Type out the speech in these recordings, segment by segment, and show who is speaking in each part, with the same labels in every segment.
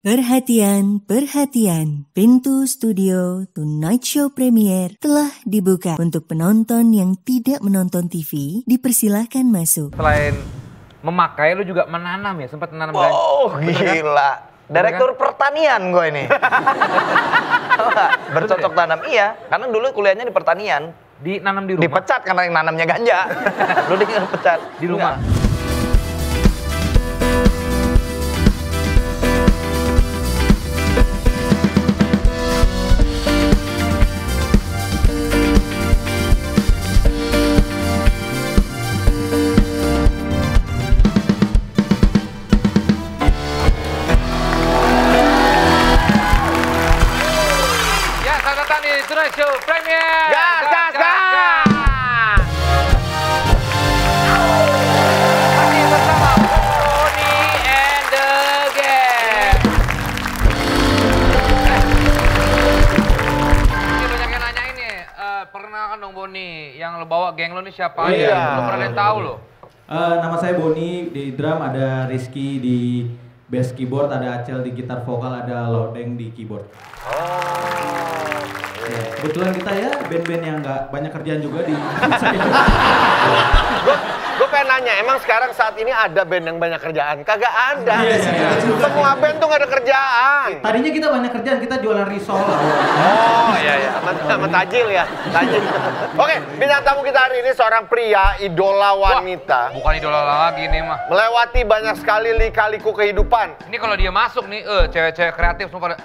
Speaker 1: Perhatian, perhatian. Pintu studio Tonight Show Premier telah dibuka. Untuk penonton yang tidak menonton TV, dipersilahkan masuk.
Speaker 2: Selain memakai, lu juga menanam ya? Sempat menanam ganja?
Speaker 3: Oh, gila. Direktur pertanian gue ini. Bercocok tanam, iya. Karena dulu kuliahnya di pertanian.
Speaker 2: Nanam di rumah?
Speaker 3: Dipecat karena yang nanamnya ganja. Lu dipecat.
Speaker 2: Di rumah? Enggak. Tonight Show Premier.
Speaker 3: Gas.
Speaker 2: Masih bersama Boni and the Gang. Ini banyak yang nanya ini, pernah kan dong Boni, yang lo bawa geng lo nih siapa aja? Lo pernah yang tahu lo?
Speaker 4: Nama saya Boni, di drum ada Rizky, di bass keyboard ada Acel, di gitar vokal ada Lodeng di keyboard. Kebetulan kita ya band-band yang nggak banyak kerjaan juga di
Speaker 5: Gue pengen nanya, emang sekarang saat ini ada band yang banyak kerjaan? Kagak ada. Semua band tuh gak ada kerjaan.
Speaker 4: Tadinya kita banyak kerjaan, kita jualan risol lah.
Speaker 5: Oh iya, sama Tajil ya. Tajil. Oke, bintang tamu kita hari ini seorang pria, idola wanita.
Speaker 2: Bukan idola lagi nih mah.
Speaker 5: Melewati banyak sekali lika-liku kehidupan.
Speaker 2: Ini kalau dia masuk nih, cewek-cewek kreatif semua pada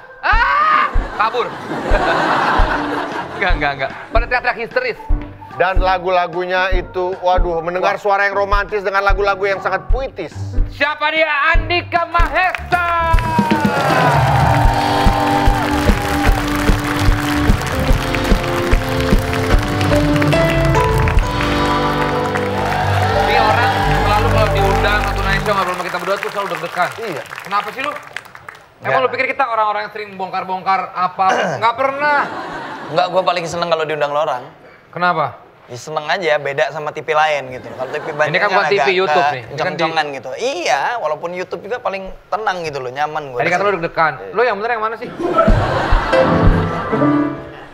Speaker 2: kabur. Enggak. Pada teriak-teriak histeris.
Speaker 5: Dan lagu-lagunya itu, waduh, mendengar suara yang romantis dengan lagu-lagu yang sangat puitis.
Speaker 2: Siapa dia? Andika Mahesa. Ini orang selalu kalau diundang atau naik show ngobrol sama kita berdua tuh selalu deg-degan.
Speaker 5: Iya.
Speaker 2: Kenapa sih lu? Emang lu pikir kita orang-orang yang sering bongkar-bongkar apa? Nggak pernah.
Speaker 3: Enggak, gue paling seneng kalau diundang orang.
Speaker 2: Kenapa?
Speaker 3: Ya seneng aja, beda sama TV lain gitu. Kalau TV banyak
Speaker 2: ini kan bukan TV YouTube nih. Ini kan
Speaker 3: kenceng-kencengan gitu. Iya, walaupun YouTube juga paling tenang gitu loh, nyaman gue.
Speaker 2: Tadi kata lu deg-degan. Lu yang bener yang mana sih?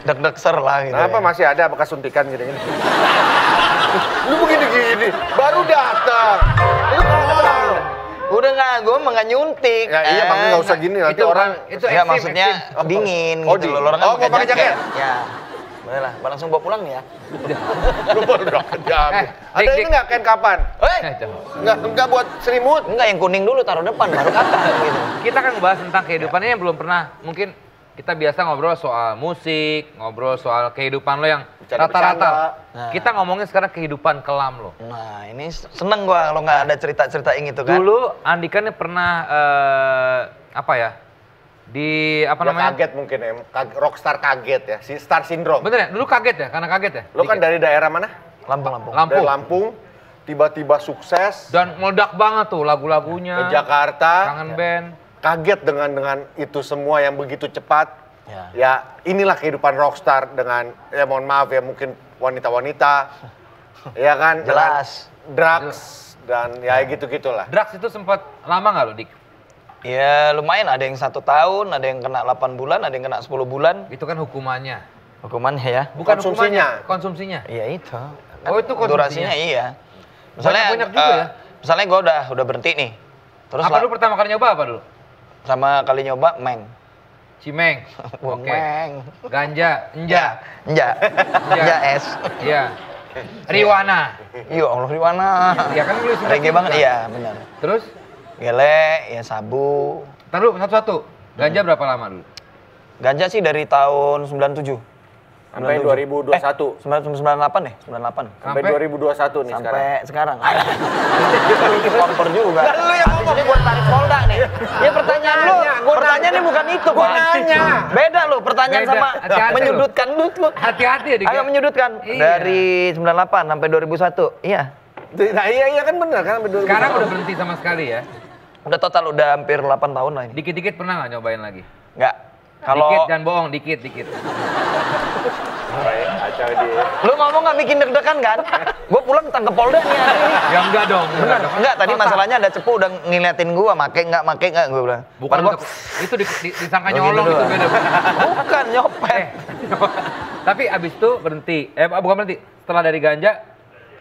Speaker 3: Deg-degser lah gitu.
Speaker 5: Kenapa masih ada bekas suntikan gini-gini? Lu begini-gini, baru datang. Lu tahu.
Speaker 3: Udah gue mah nggak nyuntik.
Speaker 5: Ya, iya, makanya nggak usah gini, nanti orang...
Speaker 2: Itu
Speaker 3: ya maksudnya dingin gitu loh. Orang
Speaker 5: kan mau pakai jaket?
Speaker 3: Ya. Boleh lah, langsung bawa pulang nih ya.
Speaker 5: Lu baru jaket. Ada ini nggak kain kapan? Nggak buat selimut?
Speaker 3: Enggak, yang kuning dulu taruh depan, baru kata gitu.
Speaker 2: Kita kan ngebahas tentang kehidupannya yang belum pernah. Mungkin kita biasa ngobrol soal musik, ngobrol soal kehidupan lo yang rata-rata. Nah. Kita ngomongin sekarang kehidupan kelam lo.
Speaker 3: Nah, ini seneng gua kalau nggak ada cerita-cerita yang itu kan.
Speaker 2: Dulu Andika nih pernah namanya?
Speaker 5: Kaget mungkin ya, rockstar kaget ya, si star syndrome.
Speaker 2: Bener ya? Dulu kaget ya? Karena kaget ya?
Speaker 5: Lo kan dari daerah mana?
Speaker 3: Lampung.
Speaker 5: Dari Lampung, tiba-tiba sukses.
Speaker 2: Dan meledak banget tuh lagu-lagunya.
Speaker 5: Ke Jakarta.
Speaker 2: Kangen band.
Speaker 5: Kaget dengan itu semua yang begitu cepat. Ya inilah kehidupan rockstar dengan, ya mohon maaf ya mungkin wanita-wanita. Ya kan?
Speaker 3: Jelas.
Speaker 5: Drugs dan ya gitu-gitulah.
Speaker 2: Drugs itu sempat lama nggak lo, Dik?
Speaker 3: Ya lumayan, ada yang 1 tahun, ada yang kena 8 bulan, ada yang kena 10 bulan.
Speaker 2: Itu kan hukumannya.
Speaker 3: Hukumannya ya?
Speaker 2: Bukan
Speaker 5: konsumsinya.
Speaker 2: Konsumsinya?
Speaker 3: Iya itu.
Speaker 2: Oh itu konsumsinya?
Speaker 3: Durasinya iya. Misalnya,
Speaker 2: banyak juga ya?
Speaker 3: Misalnya gue udah berhenti nih. Terus
Speaker 2: apa dulu pertama kali nyoba apa dulu?
Speaker 3: Sama kali nyoba, meng.
Speaker 2: Cimeng?
Speaker 3: Oke. Meng.
Speaker 2: Ganja? Enja?
Speaker 3: Enja es.
Speaker 2: Iya. Riwana?
Speaker 3: Iya Allah, Riwana.
Speaker 2: Iya kan lu sudah
Speaker 3: reggae banget, iya benar.
Speaker 2: Terus?
Speaker 3: Gele, ya sabu.
Speaker 2: Ntar dulu, satu-satu. Ganja berapa lama dulu?
Speaker 3: Ganja sih dari tahun 97.
Speaker 5: Sampai 2021.
Speaker 3: 98 deh, 98.
Speaker 5: Sampai 2021 nih
Speaker 3: sampai sekarang. Kompor juga.
Speaker 5: Lu yang ngomong
Speaker 3: buat tarik polda nih. Ya pertanyaan lu, pertanyaannya bukan itu,
Speaker 5: Gua nanya.
Speaker 3: Beda lu, pertanyaan
Speaker 2: Beda.
Speaker 3: sama
Speaker 2: Hati-hati
Speaker 3: menyudutkan lu.
Speaker 2: Hati-hati ya, Dik.
Speaker 3: Agak menyudutkan.
Speaker 2: Iya.
Speaker 3: Dari 98 sampai 2001. Iya.
Speaker 5: Nah iya kan benar kan.
Speaker 2: Sekarang udah berhenti sama sekali ya?
Speaker 3: Udah total udah hampir 8 tahun lah ini.
Speaker 2: Dikit-dikit pernah nggak nyobain lagi?
Speaker 3: Enggak. Kalau
Speaker 2: Dikit, jangan bohong, dikit.
Speaker 5: Acau di.
Speaker 3: Lu ngomong nggak bikin deg-degan kan? Gue pulang tangkep Polda nih hari ini.
Speaker 2: Ya enggak dong.
Speaker 3: Bener, enggak tadi masalahnya ada cepu udah ngeliatin gue, make nggak gue bilang.
Speaker 2: Bukan
Speaker 3: gua,
Speaker 2: itu disangka nyolong itu beda.
Speaker 3: bukan nyopet.
Speaker 2: Tapi abis itu berhenti. Bukan berhenti. Setelah dari ganja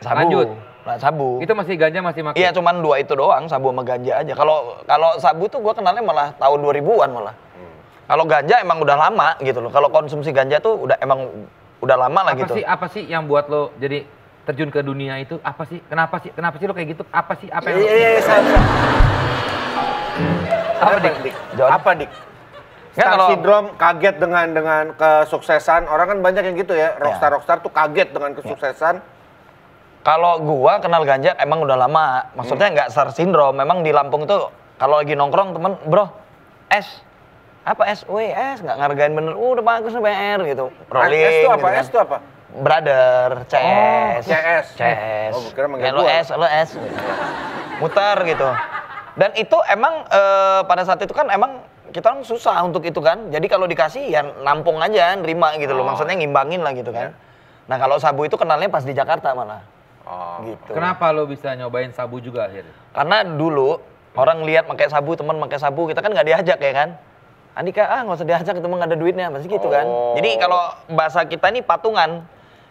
Speaker 2: lanjut.
Speaker 3: Nah, sabu.
Speaker 2: Itu masih ganja masih makin.
Speaker 3: Iya, cuman 2 itu doang, sabu sama ganja aja. Kalau sabu tuh gue kenalnya malah tahun 2000-an malah. Kalau ganja emang udah lama gitu loh. Kalau konsumsi ganja tuh udah lama lah gitu.
Speaker 2: Apa sih yang buat lo jadi terjun ke dunia itu? Apa sih? Kenapa sih lo kayak gitu? Apa sih? Apa yang
Speaker 5: Apa, Dik? Star syndrome kaget dengan kesuksesan. Orang kan banyak yang gitu ya. Rockstar tuh kaget dengan kesuksesan.
Speaker 3: Kalau gua kenal ganja emang udah lama. Maksudnya nggak star syndrome. Memang di Lampung tuh kalau lagi nongkrong temen, bro, es. Apa es? Wih, es nggak ngargain bener. Udah bagus nih PR gitu. Rolling.
Speaker 5: Es itu apa?
Speaker 3: Gitu kan.
Speaker 5: Es itu apa?
Speaker 3: Brother, CS.
Speaker 5: CS. Oh, kira manggil
Speaker 3: lo
Speaker 5: gua.
Speaker 3: lo es. Muter gitu. Dan itu emang pada saat itu kan emang kita kan susah untuk itu kan. Jadi kalau dikasih ya nampung aja, nerima gitu loh. Maksudnya ngimbangin lah gitu kan. Nah kalau sabu itu kenalnya pas di Jakarta malah. Gitu.
Speaker 2: Kenapa lo bisa nyobain sabu juga akhirnya?
Speaker 3: Karena dulu orang lihat pakai sabu, teman pakai sabu, kita kan nggak diajak ya kan. Andika, nggak usah diajak, itu mah nggak ada duitnya, masih gitu kan. Jadi kalau bahasa kita ini patungan.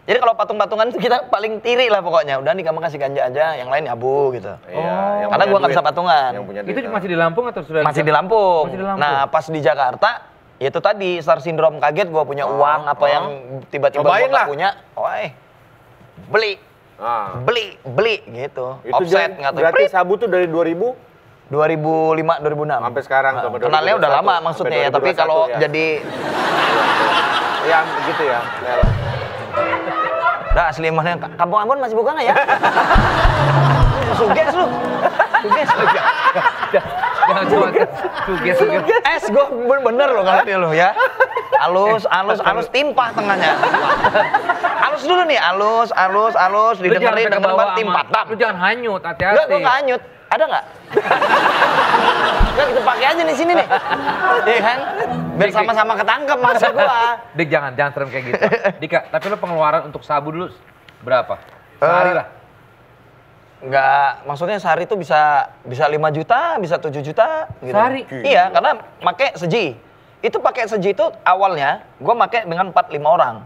Speaker 3: Jadi kalau patung-patungan itu kita paling tiri lah pokoknya. Udah Andika mah kasih ganja aja, yang lain nyabu gitu.
Speaker 5: Iya,
Speaker 3: Karena gua nggak bisa patungan.
Speaker 2: Itu masih di Lampung atau sudah?
Speaker 3: Masih di Lampung.
Speaker 2: Masih di Lampung.
Speaker 3: Nah pas di Jakarta, ya itu tadi star syndrome kaget, gua punya uang apa yang tiba-tiba gua nggak punya. Beli. Beli gitu.
Speaker 5: Itu
Speaker 3: Offset nggak tahu.
Speaker 5: berarti sabu tuh dari 2000
Speaker 3: 2005 2006
Speaker 5: sampai sekarang sampai 2021.
Speaker 3: Kenalnya udah lama maksudnya ya, tapi kalau
Speaker 5: ya.
Speaker 3: jadi
Speaker 5: ya begitu ya.
Speaker 3: udah asli mana Kampung Ambon masih buka nggak ya? Suges lu. Suges.
Speaker 2: Jangan cuma suges.
Speaker 3: Gue bener loh kalau dia lo ya. Alus timpah tengahnya. Alus dulu nih, alus didengerin timpah tap.
Speaker 2: Lu jangan hanyut, hati-hati.
Speaker 3: Enggak, gue nggak hanyut. Ada nggak? Nggak, kita pakai aja di sini nih. Iya kan? Biar sama-sama ketangkep maksud gua.
Speaker 2: Dik, jangan serem kayak gitu. Dika, tapi lu pengeluaran untuk sabu dulu berapa? Sehari lah.
Speaker 3: Enggak, maksudnya sehari itu bisa 5 juta, bisa 7 juta gitu.
Speaker 2: Sehari?
Speaker 3: Iya, karena pakai seji. Itu pakai seji itu awalnya gua pakai dengan 4-5 orang.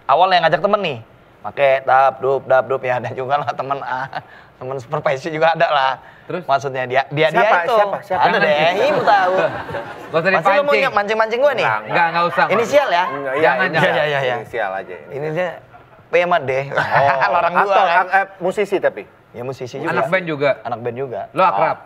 Speaker 3: Awalnya yang ngajak temen nih. Pakai dap dup ya, ada juga lah temen supervisi juga ada lah.
Speaker 2: Terus?
Speaker 3: Maksudnya dia
Speaker 5: Siapa?
Speaker 3: itu.
Speaker 5: Siapa?
Speaker 3: Ada deh, ibu tahu.
Speaker 2: Gak usah
Speaker 3: Masih lu mau
Speaker 2: dipancing.
Speaker 3: mancing-mancing gue nih?
Speaker 2: Enggak usah.
Speaker 3: Inisial ya?
Speaker 2: Jangan.
Speaker 3: Iya.
Speaker 5: Inisial aja.
Speaker 3: Ini dia P sama D. Orang dua kan.
Speaker 5: Musisi tapi.
Speaker 3: Ya musisi juga.
Speaker 2: Anak band juga.
Speaker 3: Anak band juga.
Speaker 2: Lo akrab?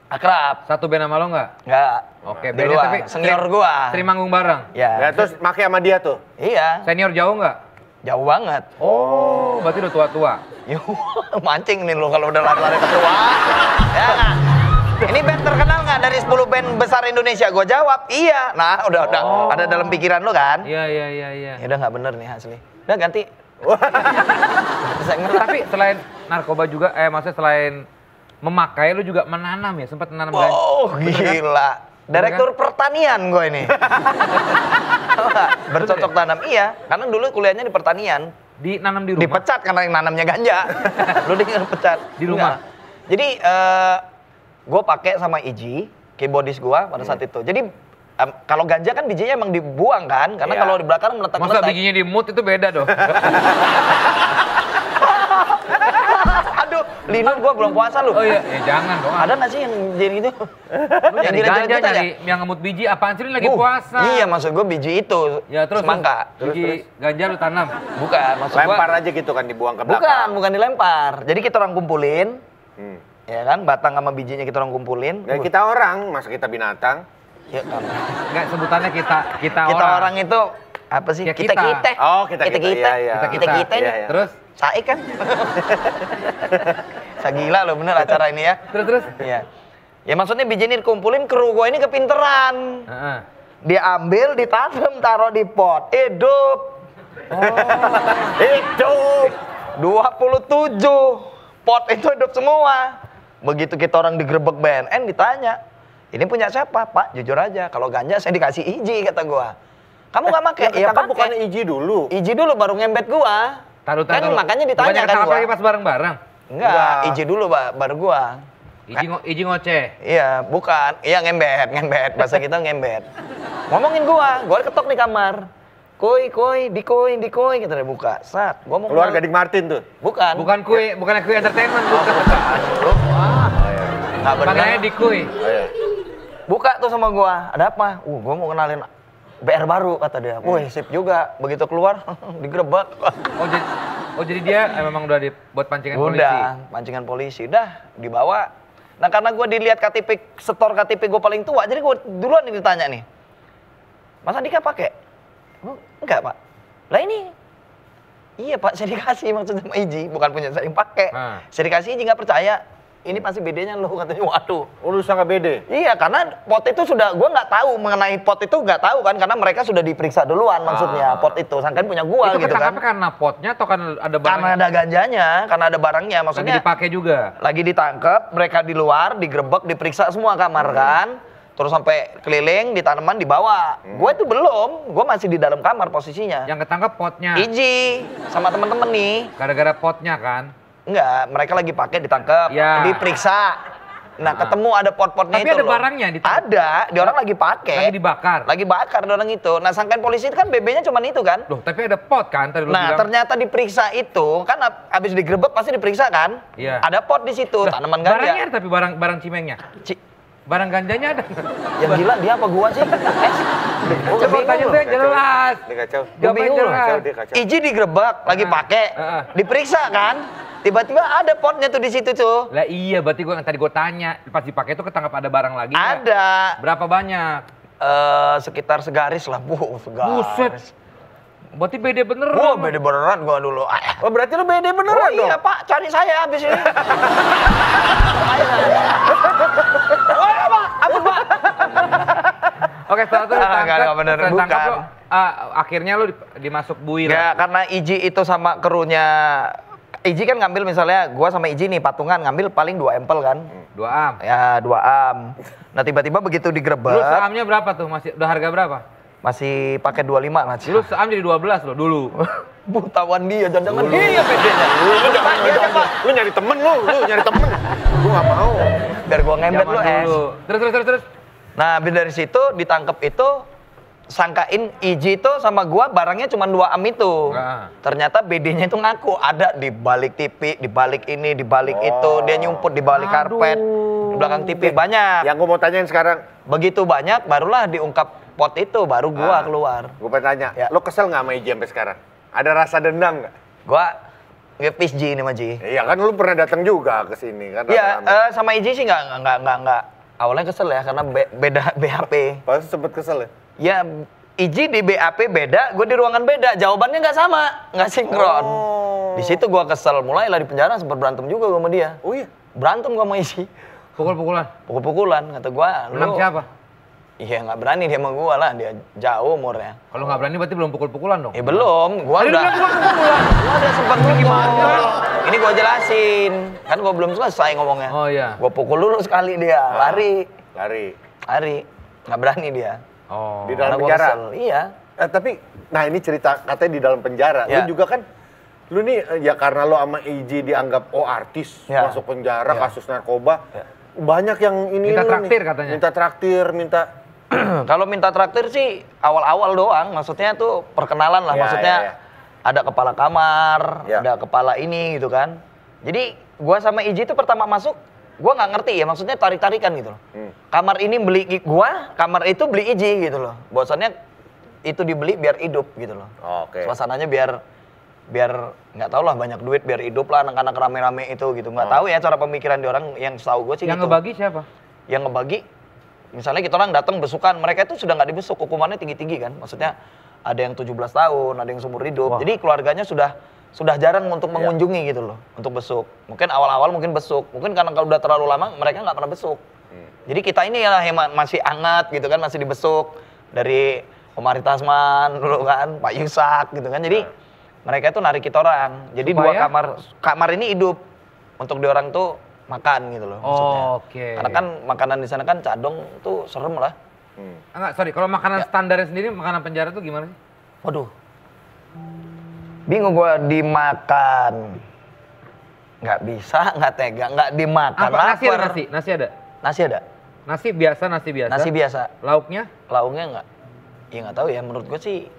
Speaker 3: Akrab.
Speaker 2: Satu band sama lo nggak?
Speaker 3: Enggak.
Speaker 2: Oke,
Speaker 3: Di
Speaker 2: bandnya
Speaker 3: luar.
Speaker 2: tapi
Speaker 3: Senior gua.
Speaker 2: sering manggung bareng?
Speaker 3: Ya.
Speaker 5: Ya terus make sama dia tuh.
Speaker 3: Iya.
Speaker 2: Senior jauh nggak?
Speaker 3: Jauh banget.
Speaker 2: Oh, berarti udah tua-tua.
Speaker 3: Yuh, mancing nih lo kalau udah lari-lari ketua. Ya nggak? Ini band terkenal nggak dari 10 band besar Indonesia? Gue jawab, iya. Nah, udah ada dalam pikiran lo kan?
Speaker 2: Iya.
Speaker 3: Ya udah nggak bener nih asli. Udah ganti.
Speaker 2: Tapi selain narkoba juga, maksudnya selain memakai, lu juga menanam ya? Sempat menanam ganja?
Speaker 3: Oh, gila. Direktur pertanian gue ini. Bercocok tanam, iya. Karena dulu kuliahnya di pertanian.
Speaker 2: Nanam di rumah?
Speaker 3: Dipecat karena yang nanamnya ganja. Lu dipecat.
Speaker 2: Di rumah?
Speaker 3: Enggak. Jadi, gue pakai sama Iji, keyboardis gue pada saat itu. Jadi, kalau ganja kan bijinya emang dibuang kan? Karena kalau di belakang meletak-meletak.
Speaker 2: Masa bijinya di mood itu beda dong?
Speaker 3: Aduh, Lino gue belum puasa lu.
Speaker 2: Oh iya, jangan dong.
Speaker 3: Ada nggak sih yang jadi gitu?
Speaker 2: Lu nyari ganja, nyari yang ngemut biji, apaan sih lu lagi puasa?
Speaker 3: Iya, maksud gue biji itu,
Speaker 2: ya, terus
Speaker 3: semangka.
Speaker 2: Biji ganja lu tanam?
Speaker 3: Bukan, maksud
Speaker 5: Lempar
Speaker 3: gua,
Speaker 5: aja gitu kan dibuang ke belakang.
Speaker 3: bukan dilempar. Jadi kita orang kumpulin, ya kan, batang sama bijinya kita orang kumpulin.
Speaker 5: Ya kita orang, masa kita binatang?
Speaker 3: Ya kan.
Speaker 2: Enggak, sebutannya kita
Speaker 3: Orang itu apa sih?
Speaker 2: Ya,
Speaker 3: kita.
Speaker 5: Oh, kita. Iya.
Speaker 3: Kita nih.
Speaker 5: Iya.
Speaker 2: Terus?
Speaker 3: Saik kan? Sagila lo bener acara ini ya.
Speaker 2: Terus?
Speaker 3: Iya. Ya maksudnya biji ini dikumpulin, kru gue ini kepinteran. Dia ambil, ditanam, taruh di pot. Hidup. Hidup. 27 pot itu hidup semua. Begitu kita orang digerebek BNN ditanya, ini punya siapa? Pak, jujur aja, kalau ganja saya dikasih Iji, kata gua. Kamu nggak pakai?
Speaker 5: Iya, kan bukannya Iji dulu.
Speaker 3: Iji dulu baru ngembet gua.
Speaker 2: Taruh.
Speaker 3: Kan makanya ditanya
Speaker 2: bukannya
Speaker 3: kan gua.
Speaker 2: lagi pas bareng-bareng?
Speaker 3: Enggak, Iji dulu baru gua.
Speaker 2: Iji ngoceh.
Speaker 3: Iya, bukan. Iya ngembet. Bahasa kita ngembet. Ngomongin gua ketok di kamar. Koi, dikoi, kita udah buka. Sat, gua mau
Speaker 5: Keluar Gading Martin tuh.
Speaker 3: Bukan.
Speaker 2: Bukannya kue entertainment, bukan.
Speaker 3: Enggak benar.
Speaker 2: Panggilnya dikui.
Speaker 5: Oh, iya.
Speaker 3: Buka tuh sama gua. Ada apa? Gua mau kenalin BR baru kata dia. Wih, sip juga. Begitu keluar digerebek.
Speaker 2: Jadi dia memang udah buat pancingan polisi.
Speaker 3: Udah, pancingan polisi. Udah dibawa. Nah, karena gua dilihat setor KTP gua paling tua, jadi gua duluan nih ditanya nih. Mas Andika pakai? Enggak, Pak. Lah ini iya, Pak, saya dikasih maksudnya sama Iji, bukan punya saya yang pakai. Saya dikasih Iji nggak percaya. Ini pasti bedanya lo katanya. Waduh.
Speaker 5: Oh, lu sangka bede?
Speaker 3: Iya, karena pot itu sudah, gue nggak tahu mengenai pot itu nggak tahu kan, karena mereka sudah diperiksa duluan maksudnya pot itu, sangkain punya gua
Speaker 2: itu
Speaker 3: gitu kan.
Speaker 2: Itu karena potnya atau kan ada barangnya?
Speaker 3: Karena ada ganjanya, karena ada barangnya, maksudnya.
Speaker 2: Lagi dipakai juga? Lagi
Speaker 3: ditangkap, mereka di luar, digerebek, diperiksa semua kamar kan. Terus sampai keliling, di tanaman, dibawa. Gue itu belum, gue masih di dalam kamar posisinya.
Speaker 2: Yang ketangkep potnya?
Speaker 3: Iji, sama temen-temen nih.
Speaker 2: Gara-gara potnya kan?
Speaker 3: Enggak, mereka lagi pakai ditangkap, diperiksa. Nah, ketemu ada pot-potnya itu.
Speaker 2: Tapi ada barangnya ditangkap?
Speaker 3: Ada, dia orang lagi pakai.
Speaker 2: Lagi dibakar? Lagi
Speaker 3: bakar dia orang itu. Nah, sangkain polisi itu kan BB-nya cuma itu kan?
Speaker 2: Loh, tapi ada pot kan tadi lu
Speaker 3: bilang. Ternyata diperiksa itu, kan habis digerebek pasti diperiksa kan?
Speaker 2: Iya.
Speaker 3: Ada pot di situ, tanaman ganja.
Speaker 2: Barangnya ada tapi barang cimengnya? Barang ganjanya ada.
Speaker 3: Yang gila dia apa gua sih?
Speaker 2: Coba tanya tuh yang jelas.
Speaker 5: Dia kacau.
Speaker 3: Bingung loh. Iji digerebek, lagi pakai, diperiksa kan? Tiba-tiba ada potnya tuh di situ tuh.
Speaker 2: Lah iya, berarti tadi gua tanya, pas dipakai itu ketangkap ada barang lagi?
Speaker 3: Ada.
Speaker 2: Berapa banyak?
Speaker 3: Sekitar segaris lah, segaris.
Speaker 2: Buset. Berarti beda beneran.
Speaker 3: Wah, beda beneran gua dulu.
Speaker 5: Oh, berarti lu beda beneran dong?
Speaker 3: Iya, Pak, cari saya habis ini.
Speaker 2: Oke, setelah itu
Speaker 3: Enggak bener, bukan.
Speaker 2: Akhirnya lu dimasuk buir.
Speaker 3: Ya, karena Iji itu sama krunya. Iji kan ngambil misalnya, gua sama Iji nih patungan ngambil paling 2 ampel kan.
Speaker 2: 2 am?
Speaker 3: Ya, 2 am. Nah, tiba-tiba begitu digerebek.
Speaker 2: Lu seamnya berapa tuh? Udah harga berapa?
Speaker 3: Masih pakai 25 lah.
Speaker 2: Lu seam jadi 12 loh dulu.
Speaker 3: Tawan dia, jangan dia bedanya.
Speaker 5: Lu nyari temen lu nyari temen. Gua nggak mau.
Speaker 3: Biar gua ngembet lu
Speaker 2: Terus.
Speaker 3: Nah, habis dari situ ditangkap itu, sangkain Iji itu sama gua barangnya cuma 2 am itu. Ternyata BD-nya itu ngaku ada di balik TV, di balik ini, di balik itu, dia nyumput di balik karpet, di belakang TV banyak.
Speaker 5: Yang gua mau tanyain sekarang,
Speaker 3: begitu banyak barulah diungkap pot itu, baru gua keluar.
Speaker 5: Gua pengen tanya, lo kesel nggak sama Iji sampai sekarang? Ada rasa dendam nggak?
Speaker 3: Gua ngepis Ji ini mah Ji.
Speaker 5: Iya kan lu pernah datang juga ke sini kan?
Speaker 3: Iya, sama Iji sih nggak. Awalnya kesel ya karena beda BAP.
Speaker 5: Pasti sempet kesel ya?
Speaker 3: Ya, Iji di BAP beda, gue di ruangan beda. Jawabannya nggak sama, nggak sinkron. Di situ gue kesel, mulailah di penjara sempat berantem juga gue sama dia.
Speaker 5: Oh iya?
Speaker 3: Berantem gue sama Iji.
Speaker 2: Pukul-pukulan?
Speaker 3: Pukul-pukulan, kata gue.
Speaker 2: Menang siapa?
Speaker 3: Iya nggak berani dia sama gue lah, dia jauh umurnya.
Speaker 2: Kalau nggak berani berarti belum pukul-pukulan dong?
Speaker 3: Belum, gue udah. Gue udah sempat gimana? Ini gue jelasin, kan gue belum selesai ngomongnya.
Speaker 2: Oh iya.
Speaker 3: Gue pukul dulu sekali dia, lari. Nggak berani dia.
Speaker 2: Oh.
Speaker 5: Di dalam penjara?
Speaker 3: Iya.
Speaker 5: Tapi, nah ini cerita katanya di dalam penjara.
Speaker 3: Ya.
Speaker 5: Lu juga kan, lu nih ya karena lu sama Iji dianggap artis, masuk penjara, kasus narkoba. Banyak yang ini
Speaker 2: minta traktir
Speaker 5: nih.
Speaker 2: Katanya.
Speaker 5: Minta traktir,
Speaker 3: Kalau minta traktir sih awal-awal doang, maksudnya tuh perkenalan lah, maksudnya ada kepala kamar, ada kepala ini gitu kan. Jadi gua sama Iji tuh pertama masuk, gua nggak ngerti ya, maksudnya tarik-tarikan gitu loh. Kamar ini beli gua, kamar itu beli Iji gitu loh. Bahwasannya itu dibeli biar hidup gitu loh. Suasananya biar nggak tahu lah, banyak duit biar hidup lah, anak-anak rame-rame itu gitu. Nggak tahu ya cara pemikiran di orang, yang tahu gue sih
Speaker 2: yang
Speaker 3: gitu.
Speaker 2: Yang ngebagi siapa?
Speaker 3: Yang ngebagi, misalnya kita orang datang besukan, mereka itu sudah nggak dibesuk, hukumannya tinggi-tinggi kan. Maksudnya ada yang 17 tahun, ada yang seumur hidup. Jadi keluarganya sudah jarang untuk mengunjungi gitu loh, untuk besuk. Mungkin awal-awal mungkin besuk, mungkin karena kalau udah terlalu lama mereka nggak pernah besuk. Jadi kita ini ya masih hangat gitu kan, masih dibesuk dari Om Ari Tasman dulu kan, Pak Yusak gitu kan. Jadi mereka itu narik kita orang. Jadi
Speaker 2: supaya?
Speaker 3: kamar ini hidup untuk di orang tuh makan gitu loh maksudnya. Karena kan makanan di sana kan cadong tuh serem lah.
Speaker 2: Enggak, sorry. Kalau makanan standarnya sendiri, makanan penjara tuh gimana sih?
Speaker 3: Waduh. Bingung gua dimakan. Nggak bisa, nggak tega, nggak dimakan.
Speaker 2: Apa? Nasi ada
Speaker 3: Lapar.
Speaker 2: nasi? Nasi ada?
Speaker 3: Nasi ada.
Speaker 2: Nasi biasa, nasi biasa.
Speaker 3: Nasi biasa.
Speaker 2: Lauknya?
Speaker 3: Lauknya nggak. Ya nggak tahu ya, menurut gua sih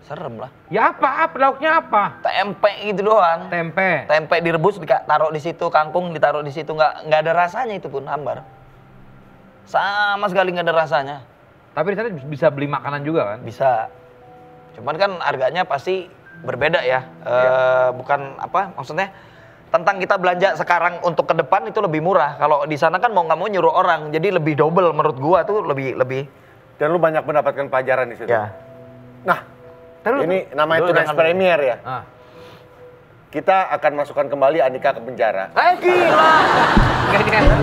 Speaker 3: serem lah.
Speaker 2: Ya apa? Lauknya apa?
Speaker 3: Tempe gitu doang.
Speaker 2: Tempe.
Speaker 3: Tempe direbus, taruh di situ, kangkung ditaruh di situ, nggak ada rasanya itu pun hambar. Sama sekali nggak ada rasanya.
Speaker 2: Tapi di sana bisa beli makanan juga kan?
Speaker 3: Bisa. Cuman kan harganya pasti berbeda ya. Bukan apa, maksudnya tentang kita belanja sekarang untuk ke depan itu lebih murah. Kalau di sana kan mau nggak mau nyuruh orang, jadi lebih double menurut gua tuh lebih.
Speaker 5: Dan lu banyak mendapatkan pelajaran di situ.
Speaker 3: Ya.
Speaker 5: Nah, ini namanya Tonight Premier ya. Kita akan masukkan kembali Andika ke penjara.
Speaker 3: Gila.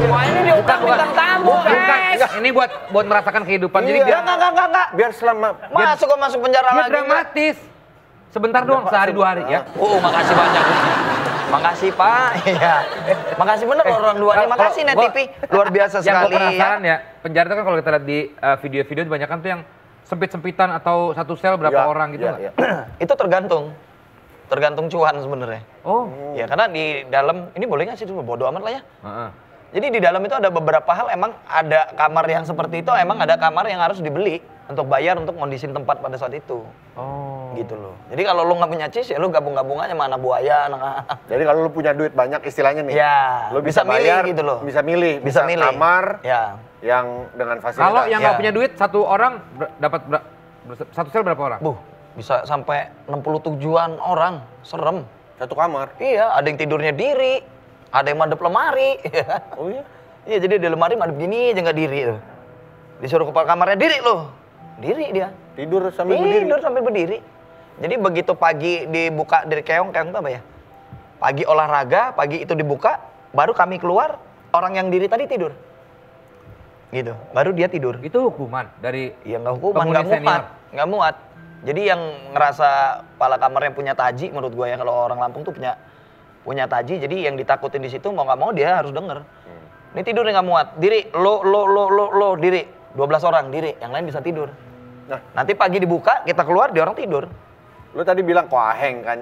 Speaker 3: Wah, ini diutang bintang tamu, guys.
Speaker 2: Ini buat merasakan kehidupan. Jadi
Speaker 3: Iya, enggak.
Speaker 5: Biar selama
Speaker 3: Masuk penjara
Speaker 2: biar
Speaker 3: lagi.
Speaker 2: dramatis. Sebentar doang, sehari 2 hari ya.
Speaker 3: Makasih banyak. Makasih, Pak. Iya. Makasih bener orang dua nih. Makasih Net TV. Luar biasa
Speaker 2: Yang
Speaker 3: sekali.
Speaker 2: gue penasaran ya, penjara itu kan kalau kita lihat di video-video kebanyakan tuh yang sempit-sempitan atau satu sel berapa orang gitu nggak?
Speaker 3: Itu tergantung cuan sebenarnya.
Speaker 2: Oh.
Speaker 3: Ya karena di dalam ini boleh nggak sih, bodo amat lah ya. Jadi di dalam itu ada beberapa hal, emang ada kamar yang seperti itu, emang ada kamar yang harus dibeli untuk bayar untuk ngondisin tempat pada saat itu.
Speaker 2: Oh.
Speaker 3: Gitu loh. Jadi kalau lu nggak punya cis ya lu gabung-gabung aja sama anak buaya, anak.
Speaker 5: Jadi kalau lu punya duit banyak istilahnya nih.
Speaker 3: Ya.
Speaker 5: Lu bisa
Speaker 3: bayar
Speaker 5: milih
Speaker 3: gitu loh.
Speaker 5: Bisa milih.
Speaker 3: Bisa milih.
Speaker 5: Kamar.
Speaker 3: Ya.
Speaker 5: Yang dengan fasilitas.
Speaker 2: Kalau yang nggak punya duit, satu orang dapat satu sel berapa orang?
Speaker 3: Bisa sampai 67-an orang. Serem.
Speaker 5: Satu kamar.
Speaker 3: Iya, ada yang tidurnya diri, ada yang madep lemari.
Speaker 5: Oh iya?
Speaker 3: Iya, jadi di lemari madep gini aja nggak diri tuh. Disuruh kepala kamarnya diri loh. Diri dia.
Speaker 5: Tidur sambil berdiri?
Speaker 3: Tidur sambil berdiri. Jadi begitu pagi dibuka dari keong itu apa ya? Pagi olahraga, pagi itu dibuka, baru kami keluar, orang yang diri tadi tidur. Gitu, baru dia tidur.
Speaker 2: Itu hukuman dari
Speaker 3: ya nggak hukuman, nggak muat. Jadi yang ngerasa kepala kamarnya punya taji, menurut gue ya, kalau orang Lampung tuh punya taji, jadi yang ditakutin di situ mau nggak mau dia harus denger. Ini tidur nggak muat, diri, lo, diri, 12 orang diri, yang lain bisa tidur. Nah, nanti pagi dibuka, kita keluar, dia orang tidur.
Speaker 5: Lu tadi bilang koaheng kan,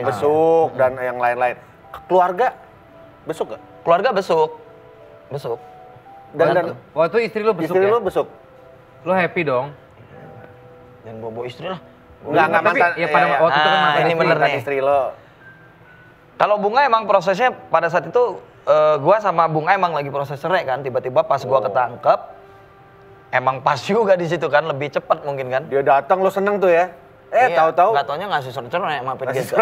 Speaker 5: besuk dan yang lain-lain. Keluarga besuk gak?
Speaker 3: Keluarga besuk.
Speaker 5: Dan
Speaker 2: waktu istri lu besuk
Speaker 5: istri
Speaker 2: ya?
Speaker 5: lu besuk?
Speaker 2: Lu happy dong?
Speaker 3: Jangan bawa istri lah.
Speaker 5: Enggak mantan.
Speaker 2: Ya pada waktu itu kan mantan
Speaker 3: ini bener nih.
Speaker 5: Istri lo.
Speaker 3: Kalau Bunga emang prosesnya pada saat itu, gua sama Bunga emang lagi proses cerai kan. Tiba-tiba pas gua ketangkep, emang pas juga di situ kan, lebih cepat mungkin kan.
Speaker 5: Dia datang, lu seneng tuh ya? Tahu-tahu.
Speaker 3: Nggak taunya ngasih surat cerai, maafin gitu.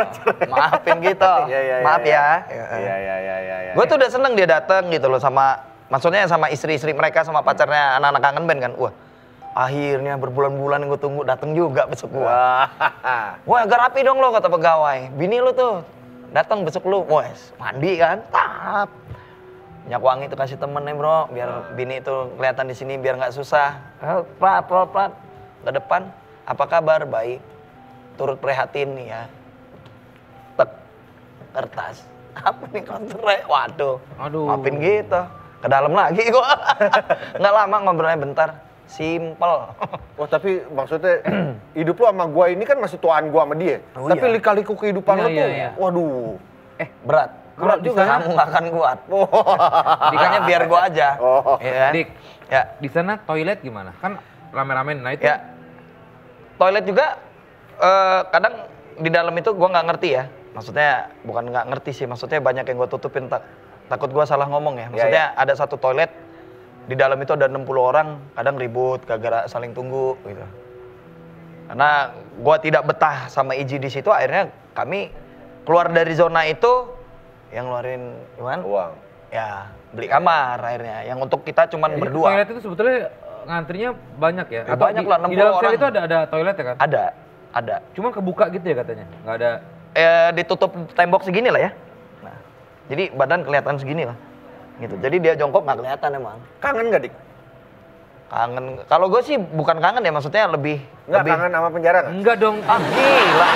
Speaker 3: Maafin gitu. Maaf ya.
Speaker 5: Iya.
Speaker 3: Gue tuh udah seneng dia datang gitu loh, maksudnya sama istri-istri mereka, sama pacarnya anak-anak kangen band kan. Wah, akhirnya berbulan-bulan gue tunggu datang juga besok gue. Wah, agak rapi dong lo, kata pegawai. Bini lu tuh datang besok lu. Wes, mandi kan. Tap. Minyak wangi tuh kasih temen nih bro, biar bini itu kelihatan di sini biar nggak susah. Prat. Ke depan, apa kabar? Baik. Turut prihatin nih ya. Tek. Kertas. Apa nih kontrak? Waduh. Maafin gitu. Ke dalam lagi gua. Nggak lama ngobrolnya bentar. Simple.
Speaker 5: Wah tapi maksudnya hidup lu sama gua ini kan masih tuaan gua sama dia. Tapi lika-liku kehidupan lu tuh, waduh.
Speaker 3: Berat.
Speaker 2: Berat juga.
Speaker 3: Kamu nggak akan kuat. Dikanya biar gua aja. Ya kan?
Speaker 2: Dik, ya di sana toilet gimana? Kan rame-rame, nah itu.
Speaker 3: Ya. Toilet juga kadang di dalam itu gua nggak ngerti ya. Maksudnya bukan nggak ngerti sih, maksudnya banyak yang gua tutupin, takut gua salah ngomong ya. Maksudnya ada satu toilet di dalam itu ada 60 orang, kadang ribut gara-gara saling tunggu gitu. Karena gua tidak betah sama Iji di situ, akhirnya kami keluar dari zona itu, yang ngeluarin gimana? Uang. Ya, beli kamar akhirnya. Yang untuk kita cuman berdua.
Speaker 2: Toilet itu sebetulnya ngantrinya banyak ya? Atau
Speaker 3: banyak lah, 60
Speaker 2: di dalam sel
Speaker 3: orang.
Speaker 2: itu ada toilet ya kan?
Speaker 3: Ada.
Speaker 2: Cuma kebuka gitu ya katanya? Nggak ada?
Speaker 3: Ditutup tembok segini lah ya. Nah, jadi badan kelihatan segini lah. Gitu. Jadi dia jongkok nggak kelihatan emang.
Speaker 5: Kangen gak Dik?
Speaker 3: Kangen. Kalau gue sih bukan kangen ya, maksudnya lebih.
Speaker 5: Kangen sama penjara nggak?
Speaker 2: Enggak dong.
Speaker 3: Gila.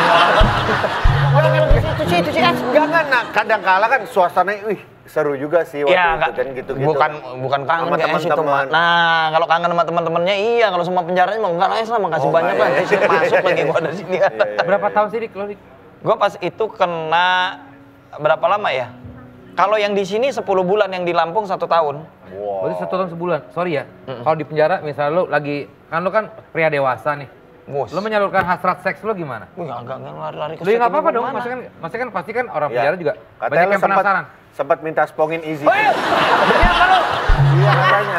Speaker 5: Jangan, nah kadang kala kan suasananya, seru juga sih waktu
Speaker 3: Ya,
Speaker 5: itu kan gitu-gitu.
Speaker 3: bukan kangen
Speaker 5: sama
Speaker 3: kayak situ.
Speaker 5: teman-teman.
Speaker 3: Nah, kalau kangen sama teman-temannya iya, kalau sama penjaranya mah enggak lah, makasih banyak lah. Terus masuk lagi gua dari sini.
Speaker 2: Berapa tahun sih Dik lo Dik?
Speaker 3: Gua pas itu kena berapa lama ya? Kalau yang di sini 10 bulan, yang di Lampung 1 tahun.
Speaker 5: Wow.
Speaker 2: Berarti 1 tahun sebulan. Sorry ya. Kalau di penjara misalnya lo lagi kan lo kan pria dewasa nih.
Speaker 3: Bos.
Speaker 2: Lo menyalurkan hasrat seks lo gimana?
Speaker 3: Enggak lari-lari ke
Speaker 2: Lo ya nggak
Speaker 3: situ
Speaker 2: apa-apa dong.
Speaker 3: gimana?
Speaker 2: Maksudnya kan pasti kan orang
Speaker 5: Ya.
Speaker 2: penjara juga
Speaker 5: Katanya
Speaker 2: banyak
Speaker 5: lu
Speaker 2: yang penasaran.
Speaker 5: sempat minta spongin Easy.
Speaker 2: Oh iya. Demi apa lo?
Speaker 5: Iya katanya.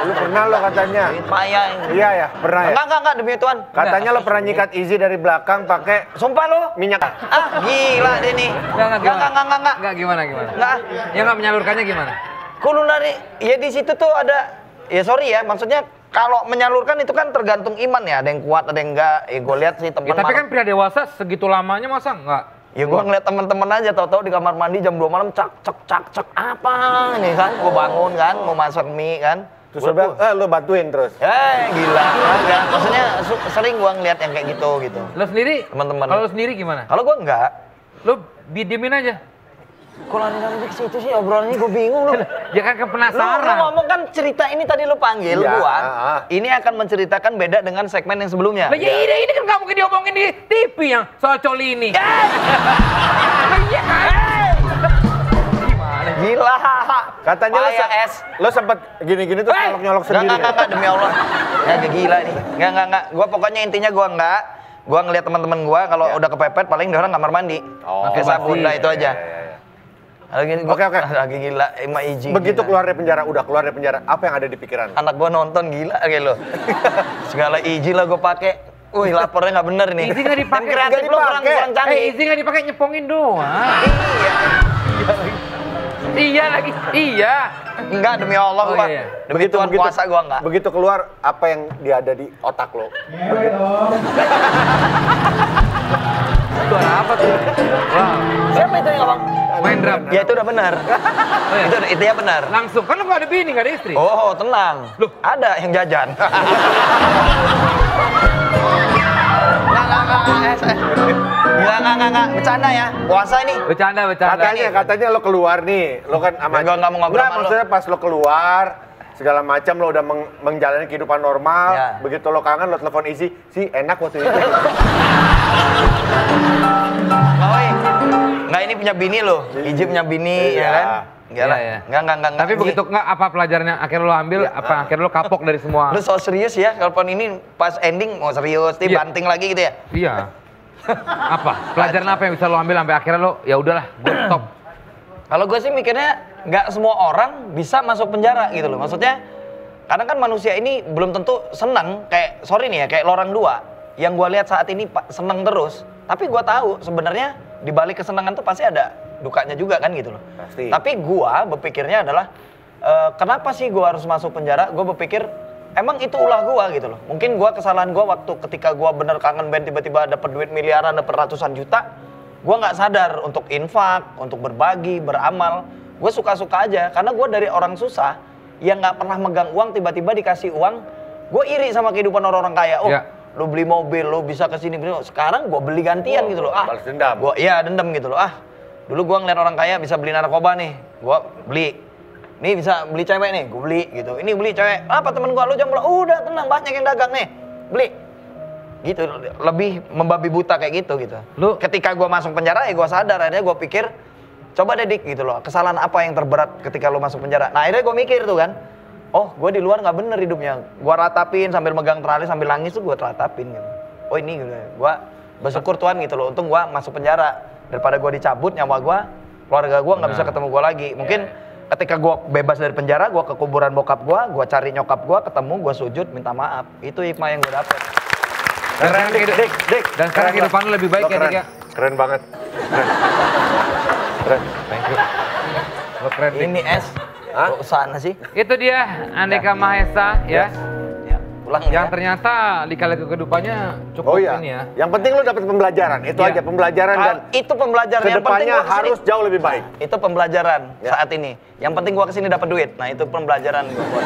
Speaker 5: Lu pernah lo katanya.
Speaker 3: Payah.
Speaker 5: Iya ya, pernah ya.
Speaker 3: Enggak demi Tuhan.
Speaker 5: Katanya lo pernah nyikat Easy dari belakang pakai
Speaker 3: Sumpah lo.
Speaker 5: minyak.
Speaker 3: Ah, gila deh nih. Enggak.
Speaker 2: Enggak gimana?
Speaker 3: Enggak.
Speaker 2: Ya nggak menyalurkannya gimana?
Speaker 3: Kudu lari. Ya di situ tuh ada, ya sorry ya, maksudnya kalau menyalurkan itu kan tergantung iman ya. Ada yang kuat, ada yang enggak. Ya gue lihat sih teman.
Speaker 2: Ya, tapi kan pria dewasa segitu lamanya masa enggak?
Speaker 3: Ya gue ngeliat temen-temen aja, tahu-tahu di kamar mandi jam 2 malam cek apa nih kan, gue bangun kan, mau masak mie kan.
Speaker 5: Terus lo bilang, lo bantuin terus.
Speaker 3: Gila, enggak. Maksudnya sering gue ngeliat yang kayak gitu.
Speaker 2: Lo sendiri?
Speaker 3: Teman-teman.
Speaker 2: Kalau lo sendiri gimana?
Speaker 3: Kalau gue enggak.
Speaker 2: Lo diemin aja.
Speaker 3: Kok lari-lari ke situ sih obrolannya, gue bingung lu.
Speaker 2: Ya kan
Speaker 3: Lu
Speaker 2: penasaran.
Speaker 3: ngomong kan cerita ini tadi lu panggil
Speaker 5: Iya,
Speaker 3: gua. Ini akan menceritakan beda dengan segmen yang sebelumnya.
Speaker 2: Lah ya ini kan nggak mungkin diomongin di TV yang soal coli ini. Iya kan? Gimana?
Speaker 3: Gila.
Speaker 5: Katanya lo sempet gini-gini terus nyolok-nyolok sendiri.
Speaker 3: Enggak, demi Allah. Ya gila nih. Enggak. Gua pokoknya intinya gua enggak. Gua ngeliat teman-teman gua kalau udah kepepet paling dia orang kamar mandi. Pakai sabun, itu aja. Lagi gila, Ima Iji.
Speaker 5: Begitu keluar dari penjara, apa yang ada di pikiran?
Speaker 3: Anak gua nonton gila kayak lo. Segala Iji lah gua pakai. Wih, lapornya nggak bener nih.
Speaker 2: Izin nggak dipakai.
Speaker 3: Kreatif lo kurang canggih.
Speaker 2: Izin nggak dipakai nyepongin doang. Iya lagi. Iya.
Speaker 3: Enggak, demi Allah gua. Demi Tuhan kuasa gua enggak.
Speaker 5: Begitu keluar, apa yang dia ada di otak lo?
Speaker 2: Suara apa tuh? Wow.
Speaker 3: Siapa itu yang ngomong?
Speaker 2: Main drum.
Speaker 3: Ya itu udah benar. Itu ya benar.
Speaker 2: Langsung. Kan lo nggak ada bini, nggak ada istri.
Speaker 3: Oh, tenang. Loh, ada yang jajan. Enggak. Bercanda ya. Puasa ini.
Speaker 2: Bercanda.
Speaker 5: Katanya lo keluar nih, lo kan sama.
Speaker 3: Gua nggak mau ngobrol sama lo.
Speaker 5: Maksudnya pas lo keluar, segala macam lo udah menjalani kehidupan normal.
Speaker 3: Ya.
Speaker 5: Begitu lo kangen, lo telepon Easy, sih enak waktu itu.
Speaker 3: Enggak, ini punya bini lo. Iji punya bini, ya kan? Enggak.
Speaker 2: Tapi begitu enggak apa pelajarannya akhirnya lo ambil, apa akhirnya lo kapok dari semua?
Speaker 3: Lu so serius ya, telepon ini pas ending mau serius, banting lagi gitu ya?
Speaker 2: Iya. Apa? Pelajaran apa yang bisa lo ambil sampai akhirnya lo ya udahlah, gue stop.
Speaker 3: Kalau gue sih mikirnya nggak semua orang bisa masuk penjara gitu loh. Maksudnya kadang kan manusia ini belum tentu senang, kayak sorry nih ya, kayak Lorang 2 yang gue lihat saat ini senang terus. Tapi gue tahu sebenarnya di balik kesenangan tuh pasti ada dukanya juga kan gitu loh.
Speaker 5: Pasti.
Speaker 3: Tapi gue berpikirnya adalah kenapa sih gue harus masuk penjara? Gue berpikir emang itu ulah gue gitu loh. Mungkin gue kesalahan gue waktu ketika gue bener kangen band tiba-tiba dapet duit miliaran, dapet ratusan juta. Gue nggak sadar untuk infak, untuk berbagi, beramal. Gue suka-suka aja karena gue dari orang susah yang nggak pernah megang uang tiba-tiba dikasih uang. Gue iri sama kehidupan orang-orang kaya. Lu beli mobil, lu bisa kesini. Sekarang gue beli gantian gitu loh.
Speaker 5: Balas dendam.
Speaker 3: Dendam gitu loh. Dulu gue ngeliat orang kaya bisa beli narkoba nih, gue beli. Nih bisa beli cewek nih, gue beli gitu. Ini beli cewek, apa temen gue, lu jangan bilang, udah tenang, banyak yang dagang nih, beli. Gitu, lebih membabi buta kayak gitu. Lu ketika gue masuk penjara ya gue sadar, akhirnya gue pikir, coba deh Dik gitu loh, kesalahan apa yang terberat ketika lu masuk penjara. Nah akhirnya gue mikir tuh kan, oh gue di luar gak bener hidupnya. Gue ratapin sambil megang teralis, sambil nangis tuh gue ratapin gitu. Oh ini gitu, gue bersyukur Tuhan gitu loh, untung gue masuk penjara. Daripada gue dicabut nyawa gue, keluarga gue nggak bisa ketemu gue lagi. Mungkin ketika gue bebas dari penjara, gue ke kuburan bokap gue cari nyokap gue, ketemu, gue sujud, minta maaf. Itu hikmah yang gue dapet.
Speaker 2: Keren, Dik. Dan sekarang kehidupan lu lebih baik ya, Dik ya?
Speaker 5: Keren banget. Keren.
Speaker 2: Thank you. Lo keren, Dik.
Speaker 3: Ini kok sana sih?
Speaker 2: Itu dia, Andeka Mahesa ya. Yang ternyata dikala kehidupannya cukup ini ya.
Speaker 5: Yang penting lu dapat pembelajaran, itu aja pembelajaran dan
Speaker 3: itu pembelajaran yang penting
Speaker 5: harus jauh lebih baik.
Speaker 3: Itu pembelajaran saat ini. Yang penting gua kesini dapat duit. Nah, itu pembelajaran gua buat.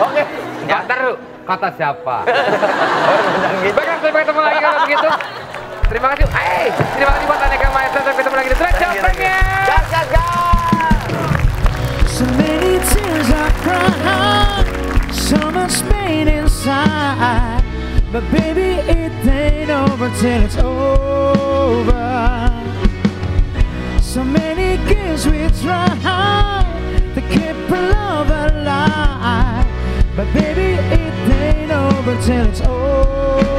Speaker 3: Oke.
Speaker 2: Ntar kata siapa? Baiklah, sampai ketemu lagi kalau begitu. Terima kasih. Terima kasih buat Andeka Mahesa, sampai ketemu lagi di Tracks Premier.
Speaker 3: Gas.
Speaker 6: So many tears I cried, so much pain inside. But baby, it ain't over till it's over. So many games we tried to keep our love alive. But baby, it ain't over till it's over.